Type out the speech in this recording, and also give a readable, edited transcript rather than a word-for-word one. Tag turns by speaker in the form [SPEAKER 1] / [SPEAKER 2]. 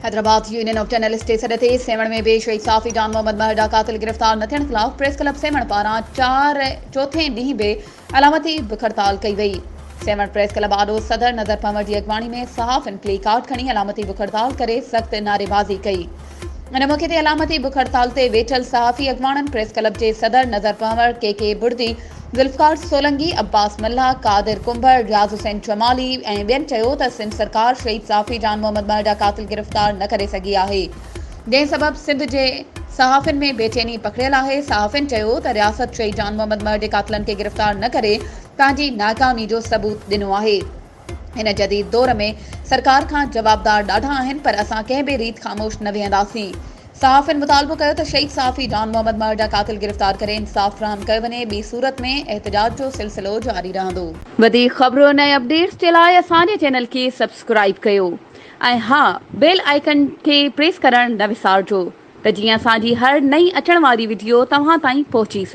[SPEAKER 1] Hyderabad union of journalist जे सॾ ते सेवण में बि शहीद साफ़ी जान मोहम्मद महरडा क़ातिल गिरफ़्तार न थियण ख़िलाफ़ प्रेस क्लब सेवण पारां चोथें ॾींहुं बि अलामती बुख हड़ताल कई वई। सेवण प्रेस क्लब आॾो सदर नज़र पंवर जी अॻवानी में सहाफ़िन प्ले कार्ड खणी अलामती बुख हड़ताल करे सख़्त नारेबाज़ी कई। इन मौक़े ते अलामती बुख हड़ताल ते वेठल सहाफ़ी अॻवाननि प्रेस क्लब जे सदर नज़र पंवर के बुर्दी, ज़ुल्फ़कार सोलंगी, अब्बास मल्ला, कादिर कुंभर, रियाज़ हुसैन चमाली ऐं ॿियनि चयो त सिंध सरकार शहीद साफ़ी जान मोहम्मद महरडा क़ातिल गिरफ़्तार न करे सघी आहे, जंहिं सबब सिंध जे सहाफ़िन में बेचैनी पखड़ियल आहे। सहाफ़िन चयो त रियासत शहीद जान मोहम्मद महरडे क़ातिलनि खे गिरफ़्तार न करे पंहिंजी नाकामी जो सबूत ॾिनो आहे। हिन जदीद दौर में सरकार खां जवाबदार ॾाढा आहिनि, पर असां कंहिं बि रीत ख़ामोश न वेहंदासीं। सहाफ़िन मुतालबो कयो त शहीद साफ़ी जान मोहम्मद महरडा क़ातिल गिरफ़्तार करे इंसाफ़ फ़राहम कयो वञे। ॿी सूरत में एहतजाज जो सिलसिलो जारी रहंदो। वधीक ख़बरुनि ऐं अपडेट्स जे लाइ असांजे चैनल खे सब्सक्राइब कयो ऐं हा, बेल आइकन खे प्रेस करणु न विसारिजो त जीअं असांजी हर नई अचण वारी वीडियो तव्हां ताईं पहुची सघे।